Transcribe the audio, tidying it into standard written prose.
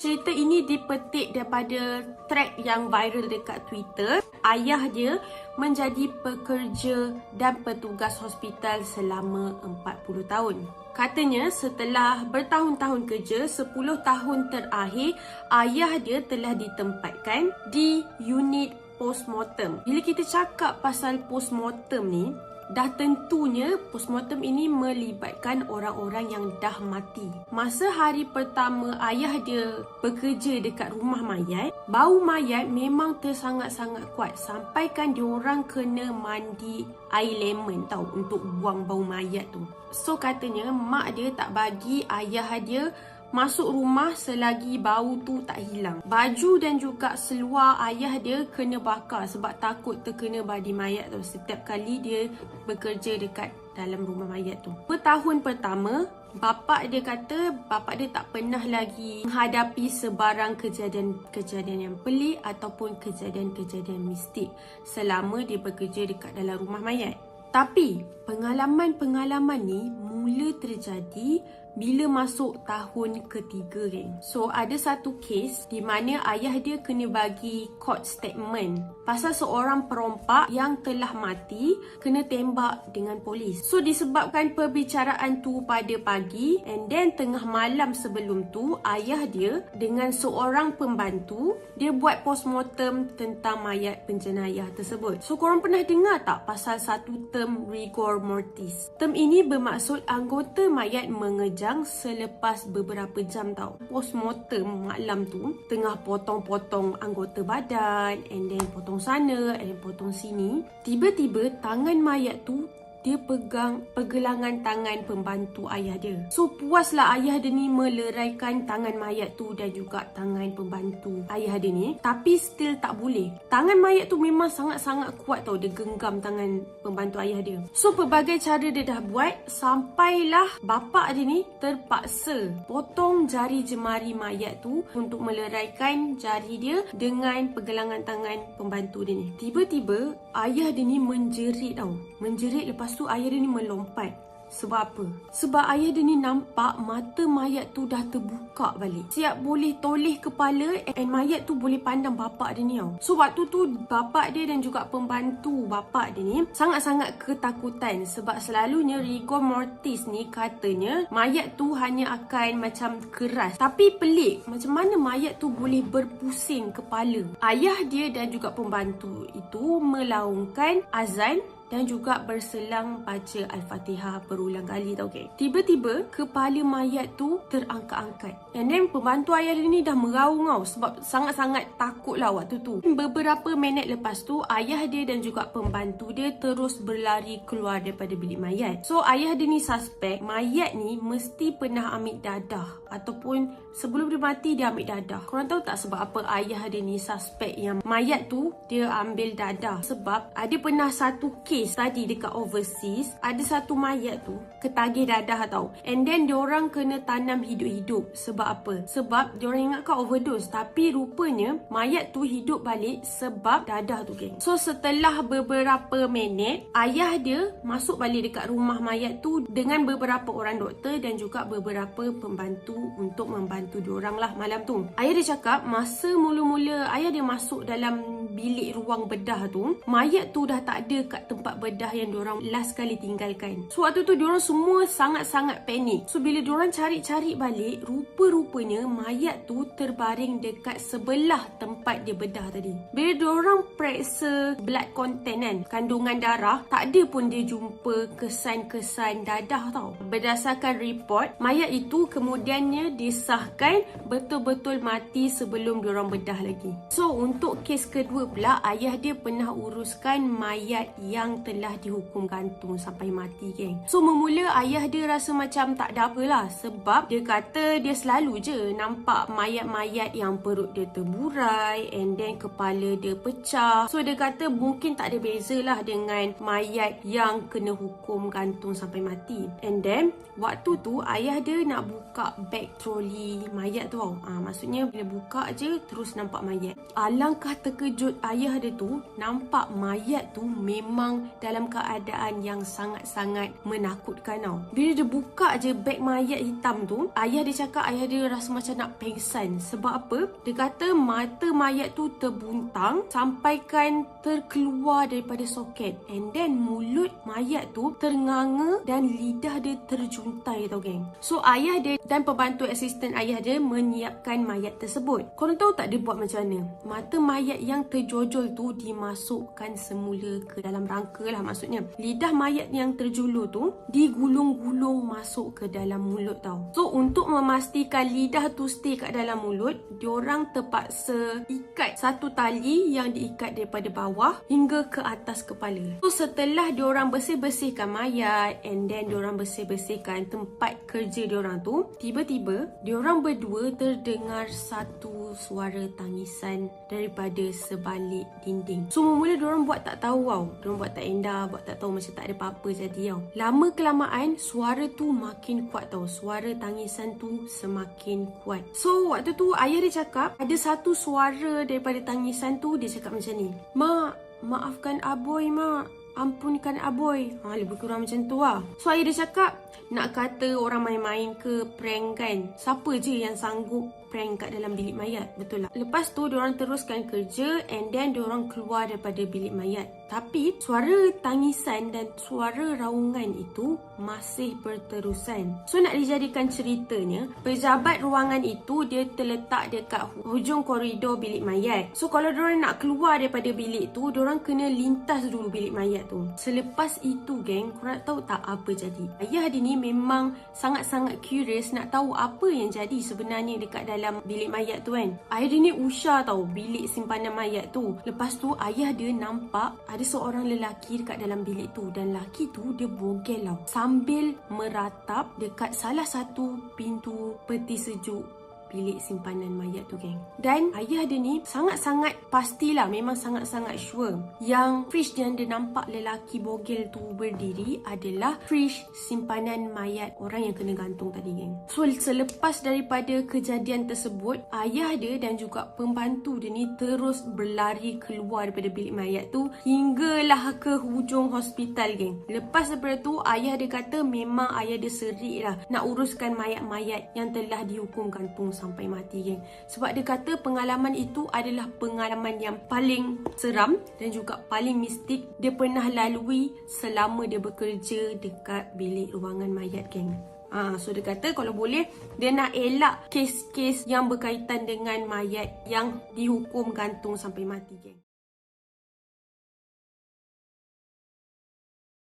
Cerita ini dipetik daripada thread yang viral dekat Twitter. Ayah dia menjadi pekerja dan petugas hospital selama 40 tahun. Katanya setelah bertahun-tahun kerja, 10 tahun terakhir, ayah dia telah ditempatkan di unit postmortem. Bila kita cakap pasal postmortem ni, dah tentunya postmortem ini melibatkan orang-orang yang dah mati. Masa hari pertama ayah dia bekerja dekat rumah mayat, bau mayat memang tersangat-sangat kuat. Sampaikan diorang kena mandi air lemon tau untuk buang bau mayat tu. So katanya mak dia tak bagi ayah dia masuk rumah selagi bau tu tak hilang. Baju dan juga seluar ayah dia kena bakar sebab takut terkena badi mayat tu setiap kali dia bekerja dekat dalam rumah mayat tu. Tahun pertama, bapak dia kata bapak dia tak pernah lagi menghadapi sebarang kejadian yang pelik ataupun kejadian-kejadian mistik selama dia bekerja dekat dalam rumah mayat. Tapi pengalaman-pengalaman ni mula terjadi bila masuk tahun ketiga, geng. So ada satu kes di mana ayah dia kena bagi court statement pasal seorang perompak yang telah mati kena tembak dengan polis. So disebabkan perbicaraan tu pada pagi, and then tengah malam sebelum tu ayah dia dengan seorang pembantu dia buat postmortem tentang mayat penjenayah tersebut. So korang pernah dengar tak pasal satu term rigor mortis? Term ini bermaksud anggota mayat mengejar selepas beberapa jam tau. Postmortem malam tu tengah potong-potong anggota badan, and then potong sana, and then potong sini. Tiba-tiba tangan mayat tu dia pegang pergelangan tangan pembantu ayah dia. So puaslah ayah dia ni meleraikan tangan mayat tu dan juga tangan pembantu ayah dia ni. Tapi still tak boleh. Tangan mayat tu memang sangat-sangat kuat tau. Dia genggam tangan pembantu ayah dia. So pelbagai cara dia dah buat sampailah bapak dia ni terpaksa potong jari jemari mayat tu untuk meleraikan jari dia dengan pergelangan tangan pembantu dia ni. Tiba-tiba ayah dia ni menjerit tau. Menjerit lepas tu ayah dia ni melompat. Sebab apa? Sebab ayah dia ni nampak mata mayat tu dah terbuka balik. Siap boleh toleh kepala, and mayat tu boleh pandang bapak dia ni tau. So waktu tu bapak dia dan juga pembantu bapak dia ni sangat-sangat ketakutan sebab selalunya rigor mortis ni katanya mayat tu hanya akan macam keras. Tapi pelik, macam mana mayat tu boleh berpusing kepala. Ayah dia dan juga pembantu itu melaungkan azan dan juga berselang baca Al-Fatihah berulang kali tau, geng. Tiba-tiba kepala mayat tu terangkat-angkat. And then pembantu ayah dia ni dah meraung tau sebab sangat-sangat takut lah waktu tu. Beberapa minit lepas tu ayah dia dan juga pembantu dia terus berlari keluar daripada bilik mayat. So ayah dia ni suspek mayat ni mesti pernah ambil dadah ataupun sebelum dia mati dia ambil dadah. Korang tahu tak sebab apa ayah dia ni suspek yang mayat tu dia ambil dadah? Sebab ada pernah satu kes tadi dekat overseas, ada satu mayat tu ketagih dadah tau. And then diorang kena tanam hidup-hidup. Sebab apa? Sebab diorang ingatkan overdose, tapi rupanya mayat tu hidup balik sebab dadah tu, geng. So setelah beberapa minit, ayah dia masuk balik dekat rumah mayat tu dengan beberapa orang doktor dan juga beberapa pembantu untuk membantu diorang lah malam tu. Ayah dia cakap masa mula-mula ayah dia masuk dalam bilik ruang bedah tu, mayat tu dah tak ada kat tempat bedah yang diorang last kali tinggalkan. So waktu tu diorang semua sangat-sangat panik. So bila diorang cari-cari balik, rupa-rupanya mayat tu terbaring dekat sebelah tempat dia bedah tadi. Bila diorang periksa blood content kan, kandungan darah, tak ada pun dia jumpa kesan-kesan dadah tau. Berdasarkan report, mayat itu kemudiannya disahkan betul-betul mati sebelum diorang bedah lagi. So untuk kes kedua pula, ayah dia pernah uruskan mayat yang telah dihukum gantung sampai mati, geng. So memula ayah dia rasa macam tak ada apalah sebab dia kata dia selalu je nampak mayat-mayat yang perut dia terburai and then kepala dia pecah. So dia kata mungkin tak ada beza lah dengan mayat yang kena hukum gantung sampai mati. And then waktu tu ayah dia nak buka beg troli mayat tu tau. Maksudnya bila buka je terus nampak mayat. Alangkah terkejut ayah dia tu nampak mayat tu memang memang dalam keadaan yang sangat-sangat menakutkan tau. Bila dia buka je beg mayat hitam tu, ayah dia cakap ayah dia rasa macam nak pengsan. Sebab apa? Dia kata mata mayat tu terbuntang sampaikan terkeluar daripada soket. And then mulut mayat tu ternganga dan lidah dia terjuntai tau geng. So ayah dia dan pembantu asisten ayah dia menyiapkan mayat tersebut. Korang tahu tak dia buat macam mana? Mata mayat yang terjojol tu dimasukkan semula ke dalam rangka lah maksudnya. Lidah mayat yang terjulur tu digulung-gulung masuk ke dalam mulut tau. So untuk memastikan lidah tu stay kat dalam mulut, diorang terpaksa ikat satu tali yang diikat daripada bawah hingga ke atas kepala. So setelah diorang bersih-bersihkan mayat and then diorang bersih-bersihkan tempat kerja diorang tu, tiba-tiba diorang berdua terdengar satu suara tangisan daripada sebalik dinding. So mula diorang buat tak tahu tau. Diorang buat tak endah, buat tak tahu, macam tak ada apa-apa jadi tau. Lama kelamaan suara tu makin kuat tau. Suara tangisan tu semakin kuat. So waktu tu ayah dia cakap ada satu suara daripada tangisan tu, dia cakap macam ni, "Mak, maafkan Aboy, Mak. Ampunkan Aboy." Lebih kurang macam tu lah. So ayah dia cakap, nak kata orang main-main ke prank kan? Siapa je yang sanggup prank kat dalam bilik mayat, betul tak? Lepas tu diorang teruskan kerja and then diorang keluar daripada bilik mayat. Tapi suara tangisan dan suara raungan itu masih berterusan. So nak dijadikan ceritanya, pejabat ruangan itu dia terletak dekat hujung koridor bilik mayat. So kalau diorang nak keluar daripada bilik tu, diorang kena lintas dulu bilik mayat tu. Selepas itu geng, korang tahu tak apa jadi? Ayah dia ni memang sangat-sangat curious nak tahu apa yang jadi sebenarnya dekat dalam bilik mayat tu kan. Ayah dia ni usah tahu bilik simpanan mayat tu. Lepas tu ayah dia nampak ada seorang lelaki dekat dalam bilik tu, dan lelaki tu dia bogel tau sambil meratap dekat salah satu pintu peti sejuk bilik simpanan mayat tu geng. Dan ayah dia ni sangat-sangat pastilah, memang sangat-sangat sure yang fridge yang dia nampak lelaki bogel tu berdiri adalah fridge simpanan mayat orang yang kena gantung tadi geng. So selepas daripada kejadian tersebut, ayah dia dan juga pembantu dia ni terus berlari keluar daripada bilik mayat tu hinggalah ke hujung hospital geng. Lepas daripada tu ayah dia kata memang ayah dia serik lah nak uruskan mayat-mayat yang telah dihukum gantung sampai mati geng. Sebab dia kata pengalaman itu adalah pengalaman yang paling seram dan juga paling mistik dia pernah lalui selama dia bekerja dekat bilik ruangan mayat geng. So dia kata kalau boleh dia nak elak kes-kes yang berkaitan dengan mayat yang dihukum gantung sampai mati geng.